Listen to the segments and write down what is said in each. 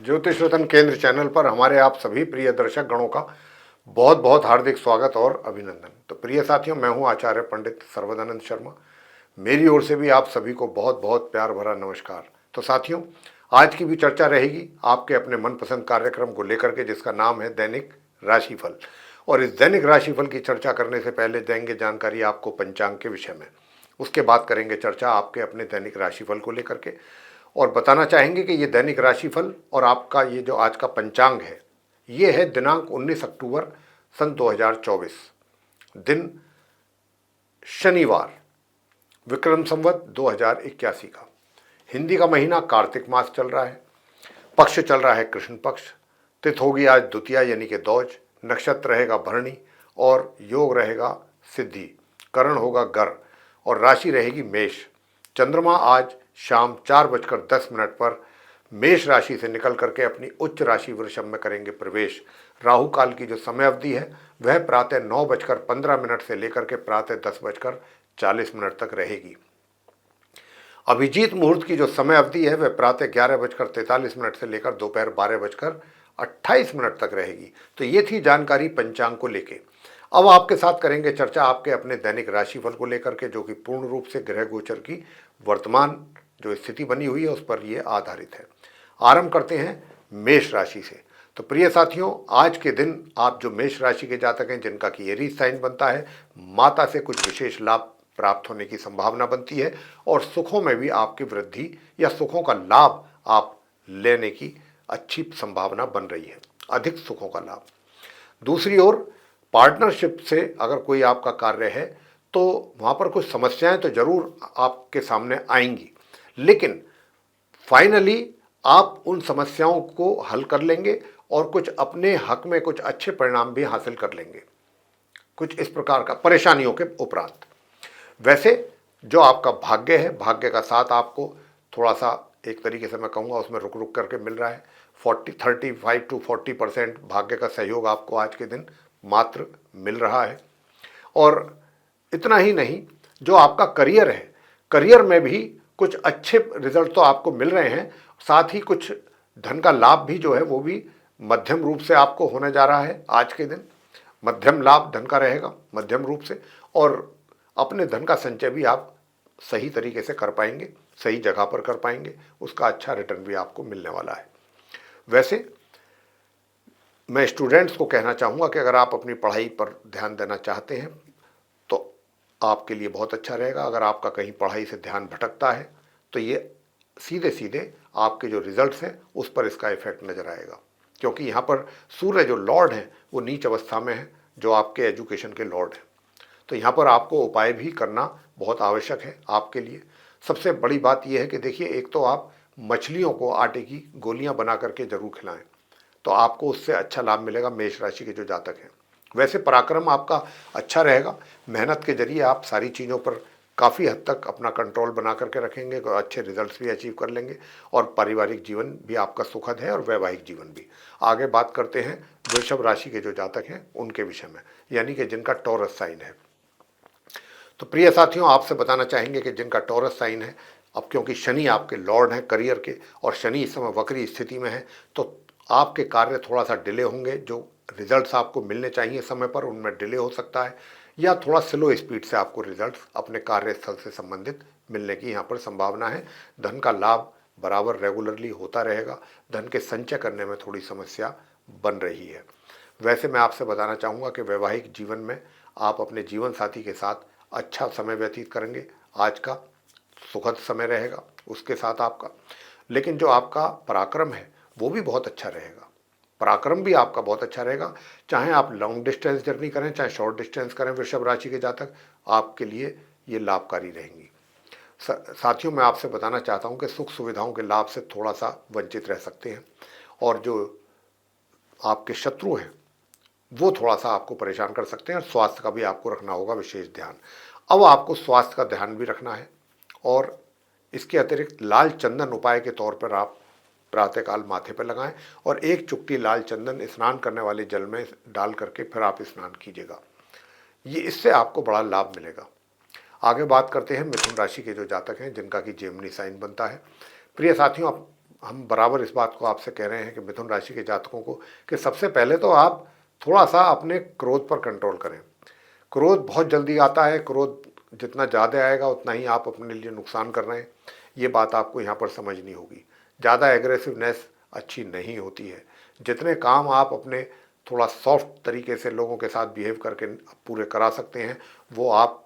ज्योतिष रतन केंद्र चैनल पर हमारे आप सभी प्रिय दर्शक गणों का बहुत बहुत हार्दिक स्वागत और अभिनंदन। तो प्रिय साथियों, मैं हूं आचार्य पंडित सर्वदानंद शर्मा। मेरी ओर से भी आप सभी को बहुत बहुत प्यार भरा नमस्कार। तो साथियों, आज की भी चर्चा रहेगी आपके अपने मनपसंद कार्यक्रम को लेकर के, जिसका नाम है दैनिक राशिफल। और इस दैनिक राशिफल की चर्चा करने से पहले देंगे जानकारी आपको पंचांग के विषय में। उसके बाद करेंगे चर्चा आपके अपने दैनिक राशिफल को लेकर के, और बताना चाहेंगे कि ये दैनिक राशिफल और आपका ये जो आज का पंचांग है, ये है दिनांक 19 अक्टूबर सन 2024, दिन शनिवार, विक्रम संवत 2081 का। हिंदी का महीना कार्तिक मास चल रहा है। पक्ष चल रहा है कृष्ण पक्ष। तिथि होगी आज द्वितीया यानी कि दौज। नक्षत्र रहेगा भरणी और योग रहेगा सिद्धि। करण होगा गर और राशि रहेगी मेष। चंद्रमा आज शाम 4:10 पर मेष राशि से निकल करके अपनी उच्च राशि वृषभ में करेंगे प्रवेश। राहु काल की जो समय अवधि है वह प्रातः 9:15 से लेकर के प्रातः 10:40 तक रहेगी। अभिजीत मुहूर्त की जो समय अवधि है वह प्रातः 11:43 से लेकर दोपहर 12:28 तक रहेगी। तो ये थी जानकारी पंचांग को लेके। अब आपके साथ करेंगे चर्चा आपके अपने दैनिक राशिफल को लेकर के, जो कि पूर्ण रूप से ग्रह गोचर की वर्तमान जो स्थिति बनी हुई है उस पर ये आधारित है। आरंभ करते हैं मेष राशि से। तो प्रिय साथियों, आज के दिन आप जो मेष राशि के जातक हैं, जिनका कि एरीज साइन बनता है, माता से कुछ विशेष लाभ प्राप्त होने की संभावना बनती है और सुखों में भी आपकी वृद्धि या सुखों का लाभ आप लेने की अच्छी संभावना बन रही है, अधिक सुखों का लाभ। दूसरी ओर पार्टनरशिप से अगर कोई आपका कार्य है तो वहाँ पर कुछ समस्याएं तो जरूर आपके सामने आएंगी, लेकिन फाइनली आप उन समस्याओं को हल कर लेंगे और कुछ अपने हक में कुछ अच्छे परिणाम भी हासिल कर लेंगे, कुछ इस प्रकार का परेशानियों के उपरांत। वैसे जो आपका भाग्य है, भाग्य का साथ आपको थोड़ा सा एक तरीके से मैं कहूँगा उसमें रुक रुक करके मिल रहा है। 35 to 40% भाग्य का सहयोग आपको आज के दिन मात्र मिल रहा है। और इतना ही नहीं, जो आपका करियर है, करियर में भी कुछ अच्छे रिजल्ट तो आपको मिल रहे हैं, साथ ही कुछ धन का लाभ भी जो है वो भी मध्यम रूप से आपको होने जा रहा है। आज के दिन मध्यम लाभ धन का रहेगा, मध्यम रूप से, और अपने धन का संचय भी आप सही तरीके से कर पाएंगे, सही जगह पर कर पाएंगे, उसका अच्छा रिटर्न भी आपको मिलने वाला है। वैसे मैं स्टूडेंट्स को कहना चाहूँगा कि अगर आप अपनी पढ़ाई पर ध्यान देना चाहते हैं तो आपके लिए बहुत अच्छा रहेगा। अगर आपका कहीं पढ़ाई से ध्यान भटकता है तो ये सीधे सीधे आपके जो रिजल्ट्स हैं उस पर इसका इफेक्ट नज़र आएगा, क्योंकि यहाँ पर सूर्य जो लॉर्ड हैं वो नीच अवस्था में है, जो आपके एजुकेशन के लॉर्ड हैं। तो यहाँ पर आपको उपाय भी करना बहुत आवश्यक है आपके लिए। सबसे बड़ी बात यह है कि देखिए, एक तो आप मछलियों को आटे की गोलियाँ बना करके जरूर खिलाएं, तो आपको उससे अच्छा लाभ मिलेगा मेष राशि के जो जातक हैं। वैसे पराक्रम आपका अच्छा रहेगा, मेहनत के जरिए आप सारी चीज़ों पर काफ़ी हद तक अपना कंट्रोल बना करके रखेंगे और अच्छे रिजल्ट्स भी अचीव कर लेंगे, और पारिवारिक जीवन भी आपका सुखद है और वैवाहिक जीवन भी। आगे बात करते हैं वृषभ राशि के जो जातक हैं उनके विषय में, यानी कि जिनका टॉरस साइन है। तो प्रिय साथियों, आपसे बताना चाहेंगे कि जिनका टॉरस साइन है, अब क्योंकि शनि आपके लॉर्ड हैं करियर के, और शनि इस समय वक्री स्थिति में है, तो आपके कार्य थोड़ा सा डिले होंगे। जो रिजल्ट्स आपको मिलने चाहिए समय पर, उनमें डिले हो सकता है, या थोड़ा स्लो स्पीड से आपको रिजल्ट्स अपने कार्यस्थल से संबंधित मिलने की यहाँ पर संभावना है। धन का लाभ बराबर रेगुलरली होता रहेगा। धन के संचय करने में थोड़ी समस्या बन रही है। वैसे मैं आपसे बताना चाहूँगा कि वैवाहिक जीवन में आप अपने जीवन साथी के साथ अच्छा समय व्यतीत करेंगे। आज का सुखद समय रहेगा उसके साथ आपका। लेकिन जो आपका पराक्रम है वो भी बहुत अच्छा रहेगा, पराक्रम भी आपका बहुत अच्छा रहेगा। चाहे आप लॉन्ग डिस्टेंस जर्नी करें, चाहे शॉर्ट डिस्टेंस करें, वृषभ राशि के जातक, आपके लिए ये लाभकारी रहेंगी। साथियों, मैं आपसे बताना चाहता हूँ कि सुख सुविधाओं के लाभ से थोड़ा सा वंचित रह सकते हैं, और जो आपके शत्रु हैं वो थोड़ा सा आपको परेशान कर सकते हैं, और स्वास्थ्य का भी आपको रखना होगा विशेष ध्यान। अब आपको स्वास्थ्य का ध्यान भी रखना है, और इसके अतिरिक्त लाल चंदन उपाय के तौर पर आप प्रातःकाल माथे पर लगाएं, और एक चुटकी लाल चंदन स्नान करने वाले जल में डाल करके फिर आप स्नान कीजिएगा। ये इससे आपको बड़ा लाभ मिलेगा। आगे बात करते हैं मिथुन राशि के जो जातक हैं जिनका कि जेमिनी साइन बनता है। प्रिय साथियों, हम बराबर इस बात को आपसे कह रहे हैं कि मिथुन राशि के जातकों को कि सबसे पहले तो आप थोड़ा सा अपने क्रोध पर कंट्रोल करें। क्रोध बहुत जल्दी आता है, क्रोध जितना ज़्यादा आएगा उतना ही आप अपने लिए नुकसान कर रहे हैं, ये बात आपको यहाँ पर समझनी होगी। ज़्यादा एग्रेसिवनेस अच्छी नहीं होती है। जितने काम आप अपने थोड़ा सॉफ्ट तरीके से लोगों के साथ बिहेव करके पूरे करा सकते हैं, वो आप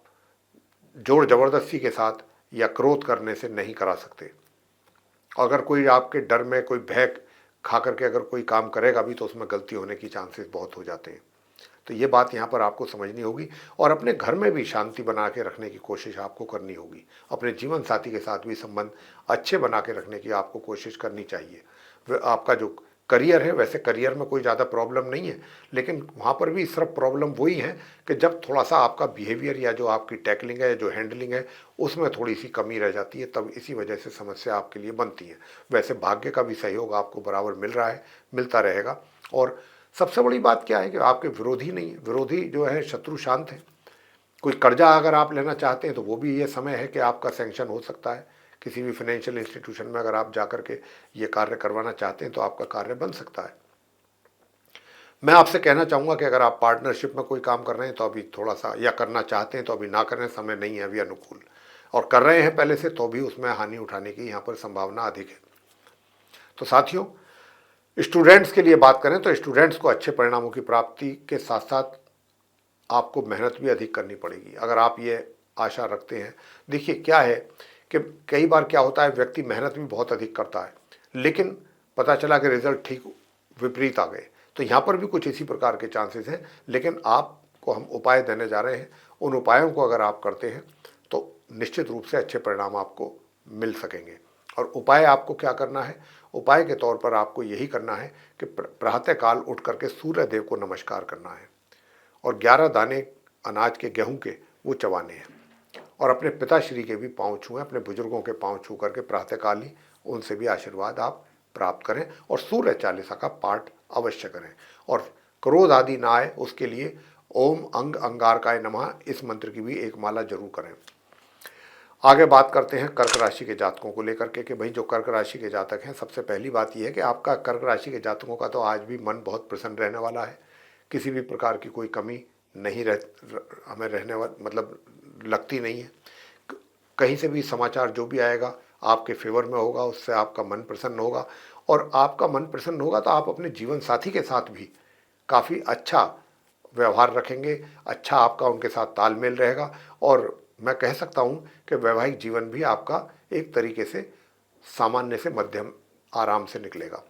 जोर ज़बरदस्ती के साथ या क्रोध करने से नहीं करा सकते। अगर कोई आपके डर में कोई भय खा करके अगर कोई काम करेगा भी तो उसमें गलती होने की चांसेस बहुत हो जाते हैं। तो ये बात यहाँ पर आपको समझनी होगी और अपने घर में भी शांति बना के रखने की कोशिश आपको करनी होगी। अपने जीवन साथी के साथ भी संबंध अच्छे बना के रखने की आपको कोशिश करनी चाहिए। आपका जो करियर है, वैसे करियर में कोई ज़्यादा प्रॉब्लम नहीं है, लेकिन वहाँ पर भी सिर्फ प्रॉब्लम वही है कि जब थोड़ा सा आपका बिहेवियर या जो आपकी टैकलिंग है, जो हैंडलिंग है, उसमें थोड़ी सी कमी रह जाती है, तब इसी वजह से समस्या आपके लिए बनती है। वैसे भाग्य का भी सहयोग आपको बराबर मिल रहा है, मिलता रहेगा। और सबसे बड़ी बात क्या है कि आपके विरोधी नहीं है, विरोधी जो है शत्रु शांत है। कोई कर्जा अगर आप लेना चाहते हैं तो वो भी ये समय है कि आपका सैंक्शन हो सकता है। किसी भी फाइनेंशियल इंस्टीट्यूशन में अगर आप जाकर के ये कार्य करवाना चाहते हैं तो आपका कार्य बन सकता है। मैं आपसे कहना चाहूँगा कि अगर आप पार्टनरशिप में कोई काम कर रहे हैं तो अभी थोड़ा सा, या करना चाहते हैं तो अभी ना करें, समय नहीं है अभी अनुकूल, और कर रहे हैं पहले से तो भी उसमें हानि उठाने की यहाँ पर संभावना अधिक है। तो साथियों, स्टूडेंट्स के लिए बात करें तो स्टूडेंट्स को अच्छे परिणामों की प्राप्ति के साथ साथ आपको मेहनत भी अधिक करनी पड़ेगी, अगर आप ये आशा रखते हैं। देखिए क्या है कि कई बार क्या होता है, व्यक्ति मेहनत भी बहुत अधिक करता है लेकिन पता चला कि रिजल्ट ठीक विपरीत आ गए। तो यहाँ पर भी कुछ इसी प्रकार के चांसेस हैं, लेकिन आपको हम उपाय देने जा रहे हैं। उन उपायों को अगर आप करते हैं तो निश्चित रूप से अच्छे परिणाम आपको मिल सकेंगे। और उपाय आपको क्या करना है? उपाय के तौर पर आपको यही करना है कि प्रातःकाल उठ करके सूर्य देव को नमस्कार करना है और 11 दाने अनाज के, गेहूं के, वो चबाने हैं। और अपने पिताश्री के भी पाँव छुएं, अपने बुजुर्गों के पाँव छू करके प्रातःकाल ही उनसे भी आशीर्वाद आप प्राप्त करें और सूर्य चालीसा का पाठ अवश्य करें। और क्रोध आदि ना आए उसके लिए ओम अंग अंगारकाय नमः इस मंत्र की भी एक माला जरूर करें। आगे बात करते हैं कर्क राशि के जातकों को लेकर के कि भाई जो कर्क राशि के जातक हैं, सबसे पहली बात यह है कि आपका कर्क राशि के जातकों का तो आज भी मन बहुत प्रसन्न रहने वाला है। किसी भी प्रकार की कोई कमी नहीं हमें रहने वाला मतलब लगती नहीं है। कहीं से भी समाचार जो भी आएगा आपके फेवर में होगा, उससे आपका मन प्रसन्न होगा। और आपका मन प्रसन्न होगा तो आप अपने जीवन साथी के साथ भी काफ़ी अच्छा व्यवहार रखेंगे, अच्छा आपका उनके साथ तालमेल रहेगा। और मैं कह सकता हूँ कि वैवाहिक जीवन भी आपका एक तरीके से सामान्य से मध्यम आराम से निकलेगा।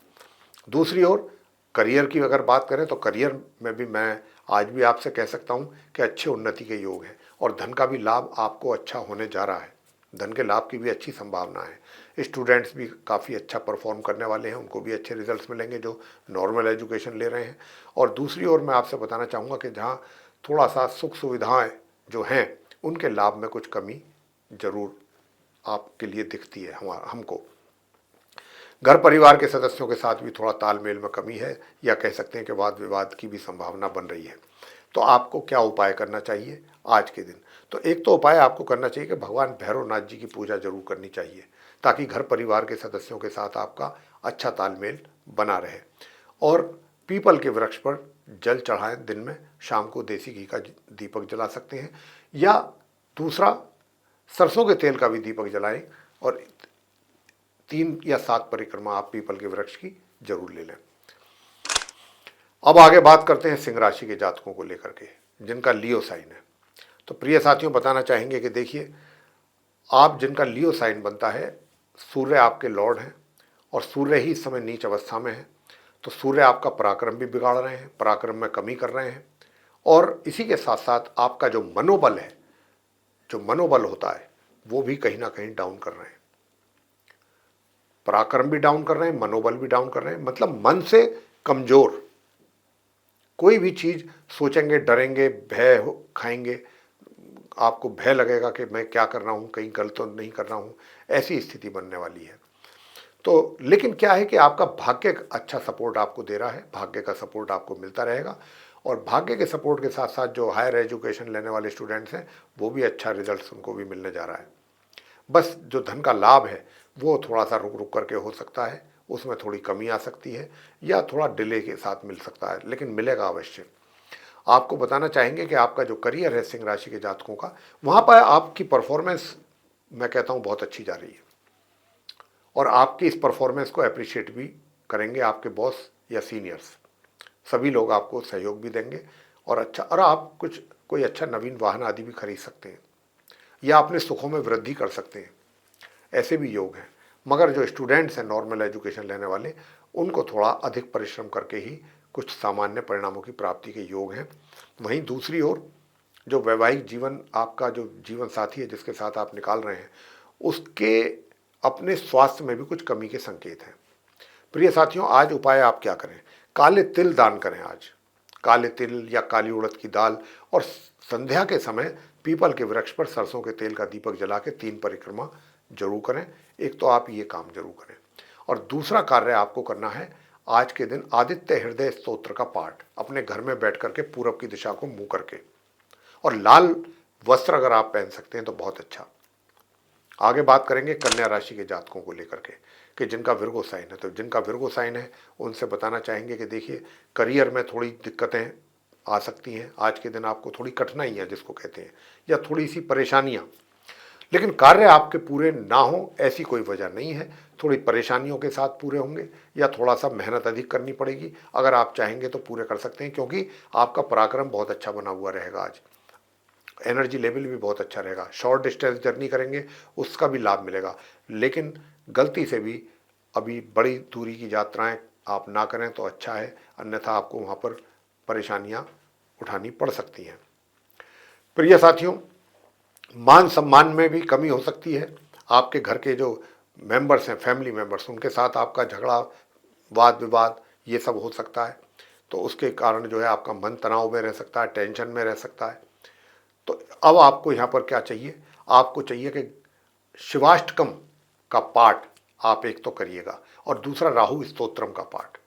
दूसरी ओर करियर की अगर बात करें तो करियर में भी मैं आज भी आपसे कह सकता हूँ कि अच्छे उन्नति के योग हैं और धन का भी लाभ आपको अच्छा होने जा रहा है। धन के लाभ की भी अच्छी संभावना है। स्टूडेंट्स भी काफ़ी अच्छा परफॉर्म करने वाले हैं, उनको भी अच्छे रिजल्ट्स मिलेंगे जो नॉर्मल एजुकेशन ले रहे हैं। और दूसरी ओर मैं आपसे बताना चाहूँगा कि जहाँ थोड़ा सा सुख सुविधाएँ जो हैं उनके लाभ में कुछ कमी ज़रूर आपके लिए दिखती है हमको। घर परिवार के सदस्यों के साथ भी थोड़ा तालमेल में कमी है, या कह सकते हैं कि वाद विवाद की भी संभावना बन रही है। तो आपको क्या उपाय करना चाहिए आज के दिन? तो एक तो उपाय आपको करना चाहिए कि भगवान भैरवनाथ जी की पूजा जरूर करनी चाहिए, ताकि घर परिवार के सदस्यों के साथ आपका अच्छा तालमेल बना रहे। और पीपल के वृक्ष पर जल चढ़ाएं, दिन में शाम को देसी घी का दीपक जला सकते हैं, या दूसरा सरसों के तेल का भी दीपक जलाएं और 3 या 7 परिक्रमा आप पीपल के वृक्ष की जरूर ले लें। अब आगे बात करते हैं सिंह राशि के जातकों को लेकर के जिनका लियो साइन है। तो प्रिय साथियों, बताना चाहेंगे कि देखिए, आप जिनका लियो साइन बनता है, सूर्य आपके लॉर्ड हैं और सूर्य ही इस समय नीच अवस्था में है। तो सूर्य आपका पराक्रम भी बिगाड़ रहे हैं, पराक्रम में कमी कर रहे हैं। और इसी के साथ साथ आपका जो मनोबल है, जो मनोबल होता है, वो भी कहीं ना कहीं डाउन कर रहे हैं। पराक्रम भी डाउन कर रहे हैं, मनोबल भी डाउन कर रहे हैं, मतलब मन से कमजोर। कोई भी चीज सोचेंगे, डरेंगे, भय खाएंगे, आपको भय लगेगा कि मैं क्या कर रहा हूँ, कहीं गलत तो नहीं कर रहा हूँ, ऐसी स्थिति बनने वाली है। तो लेकिन क्या है कि आपका भाग्य अच्छा सपोर्ट आपको दे रहा है, भाग्य का सपोर्ट आपको मिलता रहेगा। और भाग्य के सपोर्ट के साथ साथ जो हायर एजुकेशन लेने वाले स्टूडेंट्स हैं वो भी अच्छा रिजल्ट उनको भी मिलने जा रहा है। बस जो धन का लाभ है वो थोड़ा सा रुक रुक करके हो सकता है, उसमें थोड़ी कमी आ सकती है या थोड़ा डिले के साथ मिल सकता है, लेकिन मिलेगा अवश्य। आपको बताना चाहेंगे कि आपका जो करियर है सिंह राशि के जातकों का, वहाँ पर आपकी परफॉर्मेंस मैं कहता हूँ बहुत अच्छी जा रही है, और आपकी इस परफॉर्मेंस को अप्रिशिएट भी करेंगे आपके बॉस या सीनियर्स। सभी लोग आपको सहयोग भी देंगे और अच्छा, और आप कुछ कोई अच्छा नवीन वाहन आदि भी खरीद सकते हैं या अपने सुखों में वृद्धि कर सकते हैं, ऐसे भी योग हैं। मगर जो स्टूडेंट्स हैं नॉर्मल एजुकेशन लेने वाले, उनको थोड़ा अधिक परिश्रम करके ही कुछ सामान्य परिणामों की प्राप्ति के योग हैं। वहीं दूसरी ओर जो वैवाहिक जीवन, आपका जो जीवन साथी है जिसके साथ आप निकाल रहे हैं, उसके अपने स्वास्थ्य में भी कुछ कमी के संकेत हैं। प्रिय साथियों, आज उपाय आप क्या करें? काले तिल दान करें आज। काले तिल या काली उड़द की दाल, और संध्या के समय पीपल के वृक्ष पर सरसों के तेल का दीपक जला के 3 परिक्रमा जरूर करें। एक तो आप ये काम जरूर करें, और दूसरा कार्य आपको करना है, आज के दिन आदित्य हृदय स्तोत्र का पाठ अपने घर में बैठ करके पूरब की दिशा को मुंह करके, और लाल वस्त्र अगर आप पहन सकते हैं तो बहुत अच्छा। आगे बात करेंगे कन्या राशि के जातकों को लेकर के कि जिनका विर्गो साइन है। तो जिनका विर्गो साइन है उनसे बताना चाहेंगे कि देखिए, करियर में थोड़ी दिक्कतें आ सकती हैं। आज के दिन आपको थोड़ी कठिनाइयाँ जिसको कहते हैं, या थोड़ी सी परेशानियाँ, लेकिन कार्य आपके पूरे ना हो ऐसी कोई वजह नहीं है। थोड़ी परेशानियों के साथ पूरे होंगे, या थोड़ा सा मेहनत अधिक करनी पड़ेगी। अगर आप चाहेंगे तो पूरे कर सकते हैं, क्योंकि आपका पराक्रम बहुत अच्छा बना हुआ रहेगा आज। एनर्जी लेवल भी बहुत अच्छा रहेगा। शॉर्ट डिस्टेंस जर्नी करेंगे उसका भी लाभ मिलेगा, लेकिन गलती से भी अभी बड़ी दूरी की यात्राएं आप ना करें तो अच्छा है, अन्यथा आपको वहाँ पर परेशानियाँ उठानी पड़ सकती हैं। प्रिय साथियों, मान सम्मान में भी कमी हो सकती है। आपके घर के जो मेंबर्स हैं, फैमिली मेंबर्स, उनके साथ आपका झगड़ा, वाद विवाद, ये सब हो सकता है। तो उसके कारण जो है आपका मन तनाव में रह सकता है, टेंशन में रह सकता है। तो अब आपको यहाँ पर क्या चाहिए? आपको चाहिए कि शिवाष्टकम का पाठ आप एक तो करिएगा, और दूसरा राहु स्तोत्रम का पाठ।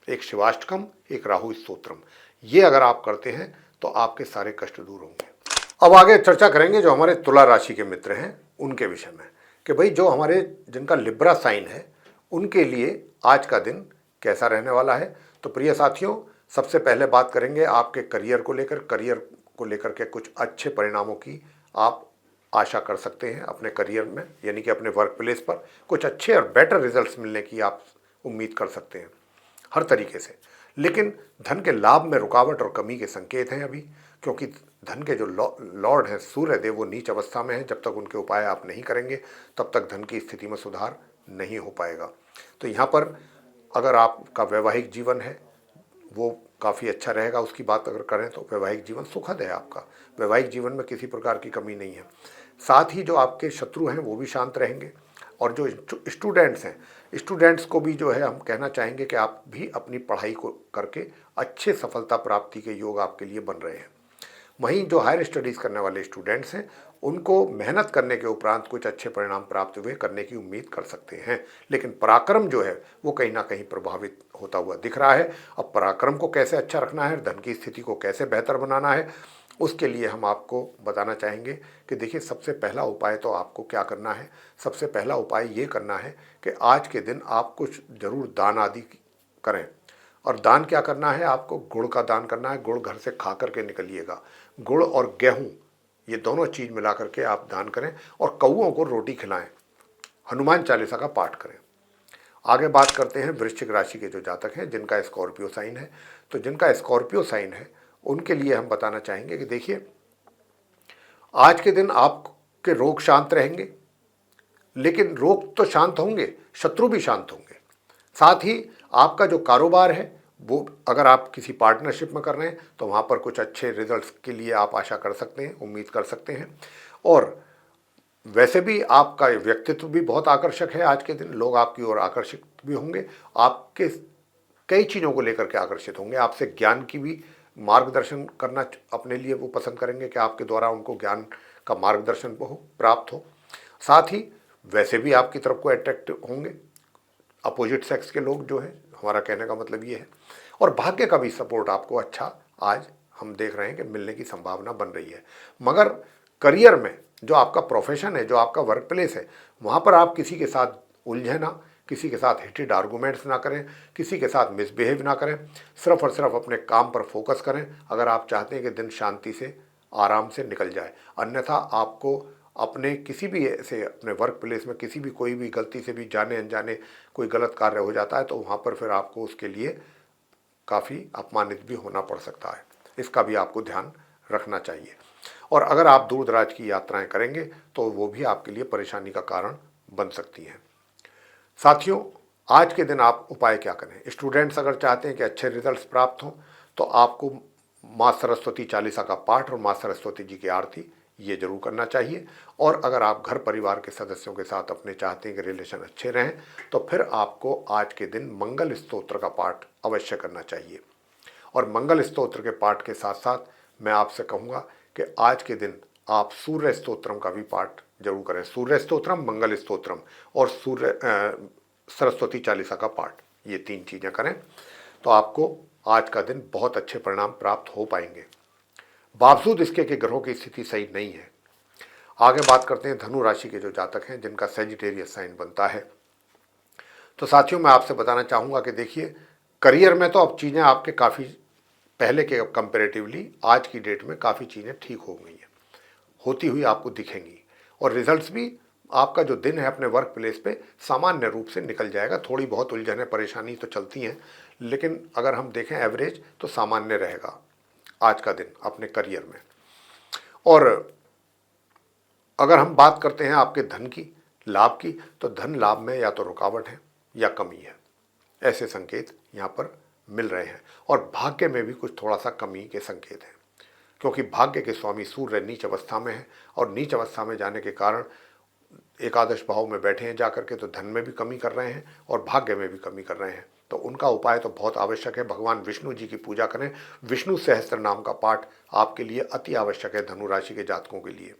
एक शिवाष्टकम, एक राहु स्तोत्रम, ये अगर आप करते हैं तो आपके सारे कष्ट दूर होंगे। अब आगे चर्चा करेंगे जो हमारे तुला राशि के मित्र हैं उनके विषय में, कि भाई जो हमारे जिनका लिब्रा साइन है उनके लिए आज का दिन कैसा रहने वाला है। तो प्रिय साथियों, सबसे पहले बात करेंगे आपके करियर को लेकर। करियर को लेकर के कुछ अच्छे परिणामों की आप आशा कर सकते हैं अपने करियर में, यानी कि अपने वर्क प्लेस पर कुछ अच्छे और बेटर रिजल्ट्स मिलने की आप उम्मीद कर सकते हैं हर तरीके से। लेकिन धन के लाभ में रुकावट और कमी के संकेत हैं अभी, क्योंकि धन के जो लॉर्ड हैं सूर्य देव, वो नीच अवस्था में है। जब तक उनके उपाय आप नहीं करेंगे तब तक धन की स्थिति में सुधार नहीं हो पाएगा। तो यहाँ पर अगर आपका वैवाहिक जीवन है वो काफ़ी अच्छा रहेगा। उसकी बात अगर करें तो वैवाहिक जीवन सुखद है आपका। वैवाहिक जीवन में किसी प्रकार की कमी नहीं है। साथ ही जो आपके शत्रु हैं वो भी शांत रहेंगे, और जो स्टूडेंट्स हैं, स्टूडेंट्स को भी जो है हम कहना चाहेंगे कि आप भी अपनी पढ़ाई को करके अच्छे सफलता प्राप्ति के योग आपके लिए बन रहे हैं। वहीं जो हायर स्टडीज़ करने वाले स्टूडेंट्स हैं उनको मेहनत करने के उपरांत कुछ अच्छे परिणाम प्राप्त हुए करने की उम्मीद कर सकते हैं। लेकिन पराक्रम जो है वो कहीं ना कहीं प्रभावित होता हुआ दिख रहा है। अब पराक्रम को कैसे अच्छा रखना है, धन की स्थिति को कैसे बेहतर बनाना है, उसके लिए हम आपको बताना चाहेंगे कि देखिए, सबसे पहला उपाय तो आपको क्या करना है। सबसे पहला उपाय ये करना है कि आज के दिन आप कुछ जरूर दान आदि करें। और दान क्या करना है? आपको गुड़ का दान करना है। गुड़ घर से खा करके निकलिएगा। गुड़ और गेहूँ, ये दोनों चीज़ मिला करके आप दान करें, और कौओं को रोटी खिलाएं। हनुमान चालीसा का पाठ करें। आगे बात करते हैं वृश्चिक राशि के जो जातक हैं जिनका स्कॉर्पियो साइन है। तो जिनका स्कॉर्पियो साइन है उनके लिए हम बताना चाहेंगे कि देखिए, आज के दिन आपके रोग शांत रहेंगे, लेकिन रोग तो शांत होंगे, शत्रु भी शांत होंगे। साथ ही आपका जो कारोबार है वो, अगर आप किसी पार्टनरशिप में कर रहे हैं तो वहाँ पर कुछ अच्छे रिजल्ट्स के लिए आप आशा कर सकते हैं, उम्मीद कर सकते हैं। और वैसे भी आपका व्यक्तित्व भी बहुत आकर्षक है। आज के दिन लोग आपकी ओर आकर्षित भी होंगे, आपके कई चीज़ों को लेकर के आकर्षित होंगे। आपसे ज्ञान की भी मार्गदर्शन करना अपने लिए वो पसंद करेंगे कि आपके द्वारा उनको ज्ञान का मार्गदर्शन हो, प्राप्त हो। साथ ही वैसे भी आपकी तरफ को अट्रैक्ट होंगे अपोजिट सेक्स के लोग जो हैं, हमारा कहने का मतलब ये है। और भाग्य का भी सपोर्ट आपको अच्छा आज हम देख रहे हैं कि मिलने की संभावना बन रही है। मगर करियर में जो आपका प्रोफेशन है, जो आपका वर्क प्लेस है, वहाँ पर आप किसी के साथ उलझे ना, किसी के साथ हिटेड आर्गूमेंट्स ना करें, किसी के साथ मिसबिहेव ना करें, सिर्फ और सिर्फ अपने काम पर फोकस करें अगर आप चाहते हैं कि दिन शांति से आराम से निकल जाए। अन्यथा आपको अपने किसी भी ऐसे अपने वर्क प्लेस में किसी भी कोई भी गलती से भी जाने अनजाने कोई गलत कार्य हो जाता है तो वहाँ पर फिर आपको उसके लिए काफ़ी अपमानित भी होना पड़ सकता है। इसका भी आपको ध्यान रखना चाहिए। और अगर आप दूर दराज की यात्राएं करेंगे तो वो भी आपके लिए परेशानी का कारण बन सकती हैं। साथियों, आज के दिन आप उपाय क्या करें? स्टूडेंट्स अगर चाहते हैं कि अच्छे रिजल्ट्स प्राप्त हों तो आपको माँ सरस्वती चालीसा का पाठ और माँ सरस्वती जी की आरती ये जरूर करना चाहिए। और अगर आप घर परिवार के सदस्यों के साथ अपने चाहते हैं कि रिलेशन अच्छे रहें तो फिर आपको आज के दिन मंगल स्तोत्र का पाठ अवश्य करना चाहिए। और मंगल स्तोत्र के पाठ के साथ साथ मैं आपसे कहूँगा कि आज के दिन आप सूर्य स्तोत्रम का भी पाठ जरूर करें। सूर्य स्तोत्रम, मंगल स्तोत्रम और सरस्वती चालीसा का पाठ, ये 3 चीज़ें करें तो आपको आज का दिन बहुत अच्छे परिणाम प्राप्त हो पाएंगे। बावजूद इसके कि ग्रहों की स्थिति सही नहीं है, आगे बात करते हैं धनु राशि के जो जातक हैं जिनका सेजिटेरियस साइन बनता है। तो साथियों, मैं आपसे बताना चाहूँगा कि देखिए, करियर में तो अब चीज़ें आपके काफ़ी पहले के कंपेरेटिवली आज की डेट में काफ़ी चीज़ें ठीक हो गई हैं, होती हुई आपको दिखेंगी। और रिजल्ट्स भी आपका जो दिन है अपने वर्क प्लेस पे सामान्य रूप से निकल जाएगा। थोड़ी बहुत उलझनें परेशानी तो चलती हैं, लेकिन अगर हम देखें एवरेज तो सामान्य रहेगा आज का दिन अपने करियर में। और अगर हम बात करते हैं आपके धन की, लाभ की, तो धन लाभ में या तो रुकावट है या कमी है, ऐसे संकेत यहाँ पर मिल रहे हैं। और भाग्य में भी कुछ थोड़ा सा कमी के संकेत हैं, क्योंकि भाग्य के स्वामी सूर्य नीच अवस्था में है और नीच अवस्था में जाने के कारण एकादश भाव में बैठे हैं जाकर के, तो धन में भी कमी कर रहे हैं और भाग्य में भी कमी कर रहे हैं। तो उनका उपाय तो बहुत आवश्यक है, भगवान विष्णु जी की पूजा करें। विष्णु सहस्त्र नाम का पाठ आपके लिए अति आवश्यक है धनु राशि के जातकों के लिए।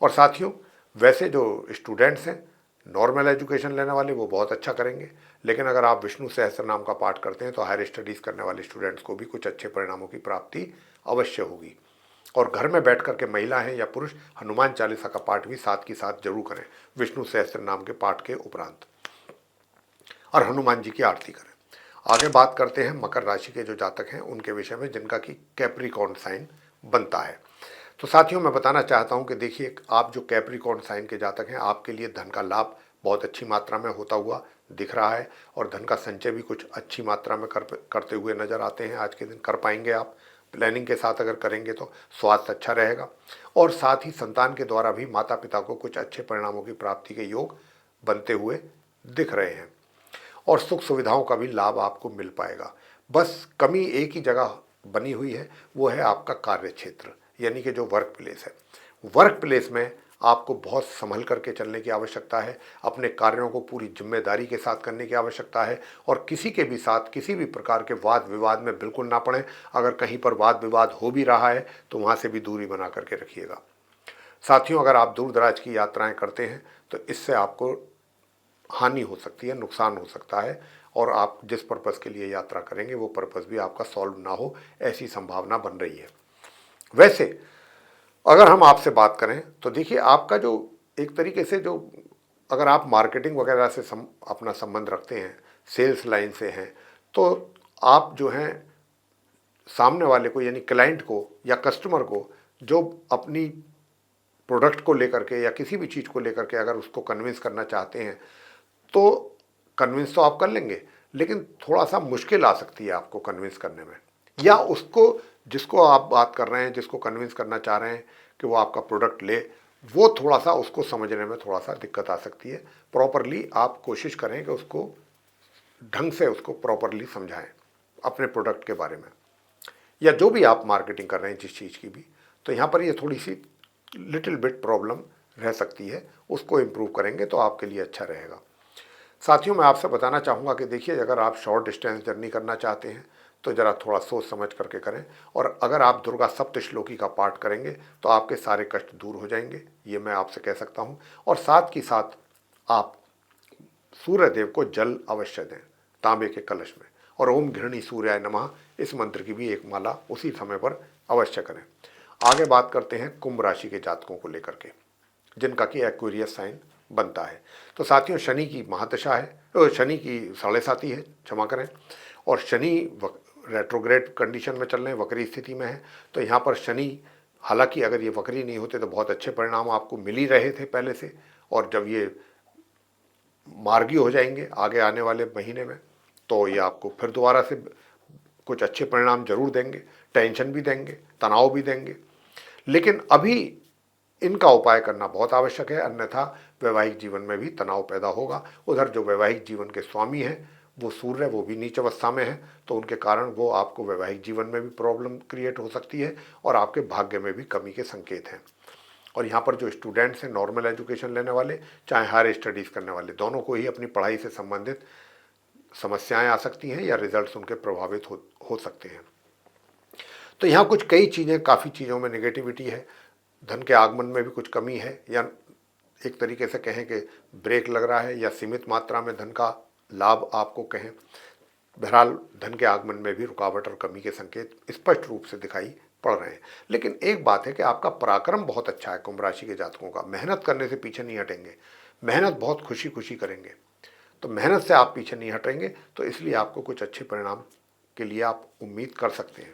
और साथियों, वैसे जो स्टूडेंट्स हैं नॉर्मल एजुकेशन लेने वाले वो बहुत अच्छा करेंगे, लेकिन अगर आप विष्णु सहस्त्र नाम का पाठ करते हैं तो हायर स्टडीज़ करने वाले स्टूडेंट्स को भी कुछ अच्छे परिणामों की प्राप्ति अवश्य होगी। और घर में बैठ करके महिला हैं या पुरुष हनुमान चालीसा का पाठ भी साथ के साथ जरूर करें विष्णु सहस्त्र नाम के पाठ के उपरांत, और हनुमान जी की आरती करें। आगे बात करते हैं मकर राशि के जो जातक हैं उनके विषय में जिनका कि कैप्रिकॉर्न साइन बनता है। तो साथियों, मैं बताना चाहता हूं कि देखिए, आप जो कैप्रिकॉर्न साइन के जातक हैं आपके लिए धन का लाभ बहुत अच्छी मात्रा में होता हुआ दिख रहा है और धन का संचय भी कुछ अच्छी मात्रा में करते हुए नजर आते हैं। आज के दिन कर पाएंगे आप, प्लानिंग के साथ अगर करेंगे तो स्वास्थ्य अच्छा रहेगा। और साथ ही संतान के द्वारा भी माता पिता को कुछ अच्छे परिणामों की प्राप्ति के योग बनते हुए दिख रहे हैं और सुख सुविधाओं का भी लाभ आपको मिल पाएगा। बस कमी एक ही जगह बनी हुई है, वो है आपका कार्य क्षेत्र, यानी कि जो वर्क प्लेस है। वर्क प्लेस में आपको बहुत संभल करके चलने की आवश्यकता है, अपने कार्यों को पूरी जिम्मेदारी के साथ करने की आवश्यकता है और किसी के भी साथ किसी भी प्रकार के वाद विवाद में बिल्कुल ना पड़े। अगर कहीं पर वाद विवाद हो भी रहा है तो वहाँ से भी दूरी बना करके रखिएगा। साथियों, अगर आप दूर दराज की यात्राएं करते हैं तो इससे आपको हानि हो सकती है, नुकसान हो सकता है और आप जिस पर्पज़ के लिए यात्रा करेंगे वो पर्पज़ भी आपका सॉल्व ना हो, ऐसी संभावना बन रही है। वैसे अगर हम आपसे बात करें तो देखिए, आपका जो एक तरीके से जो अगर आप मार्केटिंग वगैरह से अपना संबंध रखते हैं, सेल्स लाइन से हैं, तो आप जो हैं सामने वाले को यानी क्लाइंट को या कस्टमर को जो अपनी प्रोडक्ट को लेकर के या किसी भी चीज़ को लेकर के अगर उसको कन्विंस करना चाहते हैं तो कन्विंस तो आप कर लेंगे, लेकिन थोड़ा सा मुश्किल आ सकती है आपको कन्विंस करने में, या उसको जिसको आप बात कर रहे हैं, जिसको कन्विंस करना चाह रहे हैं कि वो आपका प्रोडक्ट ले, वो थोड़ा सा उसको समझने में थोड़ा सा दिक्कत आ सकती है। प्रॉपरली आप कोशिश करें कि उसको ढंग से उसको प्रॉपरली समझाएं अपने प्रोडक्ट के बारे में, या जो भी आप मार्केटिंग कर रहे हैं जिस चीज़ की भी। तो यहाँ पर ये थोड़ी सी लिटिल बिट प्रॉब्लम रह सकती है, उसको इम्प्रूव करेंगे तो आपके लिए अच्छा रहेगा। साथियों, मैं आपसे बताना चाहूँगा कि देखिए, अगर आप शॉर्ट डिस्टेंस जर्नी करना चाहते हैं तो ज़रा थोड़ा सोच समझ करके करें, और अगर आप दुर्गा सप्तश्लोकी का पाठ करेंगे तो आपके सारे कष्ट दूर हो जाएंगे, ये मैं आपसे कह सकता हूँ। और साथ ही साथ आप सूर्य देव को जल अवश्य दें तांबे के कलश में, और ओम घृणी सूर्याय नमः इस मंत्र की भी एक माला उसी समय पर अवश्य करें। आगे बात करते हैं कुंभ राशि के जातकों को लेकर के जिनका कि एक्वेरियस साइन बनता है। तो साथियों, शनि की महादशा है, शनि की साढ़े साती है, क्षमा करें, और शनि रेट्रोग्रेड कंडीशन में चल रहे हैं, वक्री स्थिति में है। तो यहाँ पर शनि, हालांकि अगर ये वक्री नहीं होते तो बहुत अच्छे परिणाम आपको मिल ही रहे थे पहले से, और जब ये मार्गी हो जाएंगे आगे आने वाले महीने में, तो ये आपको फिर दोबारा से कुछ अच्छे परिणाम जरूर देंगे, टेंशन भी देंगे, तनाव भी देंगे। लेकिन अभी इनका उपाय करना बहुत आवश्यक है, अन्यथा वैवाहिक जीवन में भी तनाव पैदा होगा। उधर जो वैवाहिक जीवन के स्वामी हैं वो सूर्य, वो भी नीच अवस्था में है, तो उनके कारण वो आपको वैवाहिक जीवन में भी प्रॉब्लम क्रिएट हो सकती है और आपके भाग्य में भी कमी के संकेत हैं। और यहाँ पर जो स्टूडेंट्स हैं, नॉर्मल एजुकेशन लेने वाले चाहे हायर स्टडीज़ करने वाले, दोनों को ही अपनी पढ़ाई से संबंधित समस्याएं आ सकती हैं या रिजल्ट्स उनके प्रभावित हो सकते हैं। तो यहाँ कुछ कई चीज़ें, काफ़ी चीज़ों में नेगेटिविटी है, धन के आगमन में भी कुछ कमी है, या एक तरीके से कहें कि ब्रेक लग रहा है, या सीमित मात्रा में धन का लाभ आपको कहें। बहरहाल धन के आगमन में भी रुकावट और कमी के संकेत स्पष्ट रूप से दिखाई पड़ रहे हैं। लेकिन एक बात है कि आपका पराक्रम बहुत अच्छा है कुंभ राशि के जातकों का, मेहनत करने से पीछे नहीं हटेंगे, मेहनत बहुत खुशी खुशी करेंगे, तो मेहनत से आप पीछे नहीं हटेंगे, तो इसलिए आपको कुछ अच्छे परिणाम के लिए आप उम्मीद कर सकते हैं।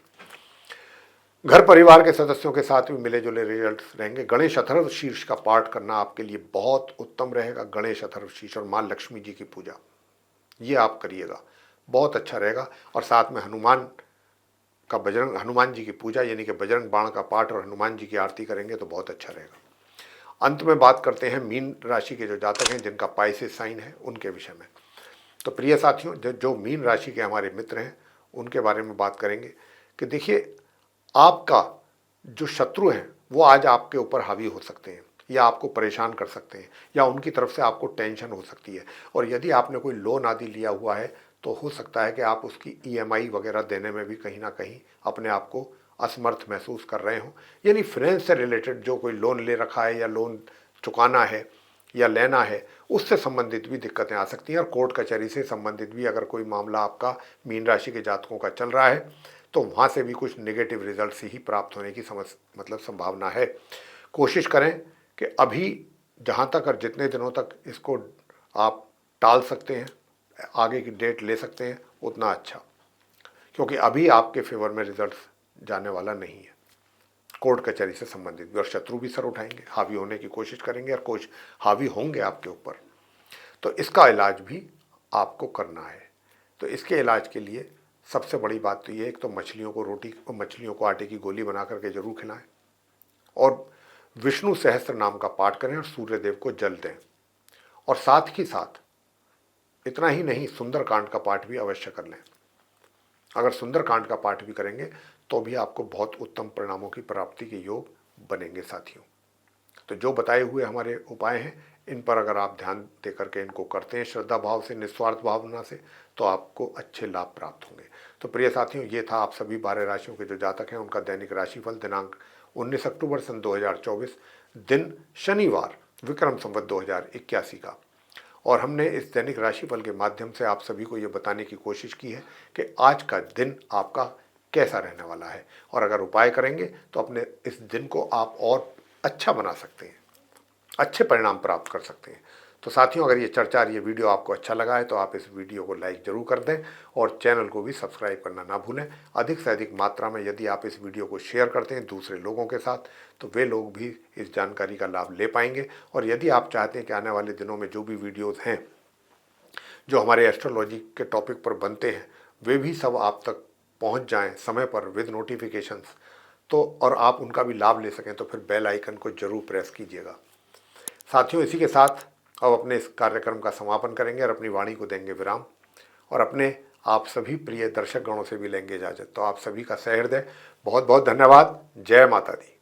घर परिवार के सदस्यों के साथ भी मिले जुले रिजल्ट्स रहेंगे। गणेश अथर्व शीर्ष का पाठ करना आपके लिए बहुत उत्तम रहेगा। गणेश अथर्व शीर्ष और माँ लक्ष्मी जी की पूजा ये आप करिएगा, बहुत अच्छा रहेगा। और साथ में हनुमान का हनुमान जी की पूजा यानी कि बजरंग बाण का पाठ और हनुमान जी की आरती करेंगे तो बहुत अच्छा रहेगा। अंत में बात करते हैं मीन राशि के जो जातक हैं जिनका पाइसेस साइन है उनके विषय में। तो प्रिय साथियों, जो मीन राशि के हमारे मित्र हैं उनके बारे में बात करेंगे कि देखिए, आपका जो शत्रु हैं वो आज आपके ऊपर हावी हो सकते हैं या आपको परेशान कर सकते हैं, या उनकी तरफ से आपको टेंशन हो सकती है। और यदि आपने कोई लोन आदि लिया हुआ है तो हो सकता है कि आप उसकी EMI वगैरह देने में भी कहीं ना कहीं अपने आप को असमर्थ महसूस कर रहे हों। यानी फाइनेंस से रिलेटेड जो कोई लोन ले रखा है या लोन चुकाना है या लेना है, उससे संबंधित भी दिक्कतें आ सकती हैं। और कोर्ट कचहरी से संबंधित भी अगर कोई मामला आपका मीन राशि के जातकों का चल रहा है तो वहाँ से भी कुछ नेगेटिव रिजल्ट्स ही प्राप्त होने की संभावना है। कोशिश करें कि अभी जहाँ तक और जितने दिनों तक इसको आप टाल सकते हैं, आगे की डेट ले सकते हैं, उतना अच्छा, क्योंकि अभी आपके फेवर में रिजल्ट्स जाने वाला नहीं है कोर्ट कचहरी से संबंधित भी। और शत्रु भी सर उठाएंगे, हावी होने की कोशिश करेंगे और कुछ हावी होंगे आपके ऊपर। तो इसका इलाज भी आपको करना है। तो इसके इलाज के लिए सबसे बड़ी बात तो ये है, एक तो मछलियों को आटे की गोली बना करके जरूर खिलाएं, और विष्णु सहस्त्र नाम का पाठ करें और सूर्य देव को जल दें। और साथ ही साथ इतना ही नहीं, सुंदरकांड का पाठ भी अवश्य कर लें। अगर सुंदरकांड का पाठ भी करेंगे तो भी आपको बहुत उत्तम परिणामों की प्राप्ति के योग बनेंगे साथियों। तो जो बताए हुए हमारे उपाय हैं, इन पर अगर आप ध्यान दे करके इनको करते हैं श्रद्धा भाव से, निस्वार्थ भावना से, तो आपको अच्छे लाभ प्राप्त होंगे। तो प्रिय साथियों, ये था आप सभी 12 राशियों के जो जातक हैं उनका दैनिक राशिफल दिनांक 19 अक्टूबर सन 2024, दिन शनिवार, विक्रम संवत 2081 का। और हमने इस दैनिक राशिफल के माध्यम से आप सभी को ये बताने की कोशिश की है कि आज का दिन आपका कैसा रहने वाला है, और अगर उपाय करेंगे तो अपने इस दिन को आप और अच्छा बना सकते हैं, अच्छे परिणाम प्राप्त कर सकते हैं। तो साथियों, अगर ये चर्चा, ये वीडियो आपको अच्छा लगा है तो आप इस वीडियो को लाइक जरूर कर दें और चैनल को भी सब्सक्राइब करना ना भूलें। अधिक से अधिक मात्रा में यदि आप इस वीडियो को शेयर करते हैं दूसरे लोगों के साथ तो वे लोग भी इस जानकारी का लाभ ले पाएंगे। और यदि आप चाहते हैं कि आने वाले दिनों में जो भी वीडियोज़ हैं जो हमारे एस्ट्रोलॉजी के टॉपिक पर बनते हैं वे भी सब आप तक पहुंच जाएं समय पर विद नोटिफिकेशंस, तो और आप उनका भी लाभ ले सकें, तो फिर बेल आइकन को जरूर प्रेस कीजिएगा। साथियों, इसी के साथ अब अपने इस कार्यक्रम का समापन करेंगे और अपनी वाणी को देंगे विराम, और अपने आप सभी प्रिय दर्शक गणों से भी लेंगे इजाज़त। तो आप सभी का सहृदय बहुत बहुत धन्यवाद। जय माता दी।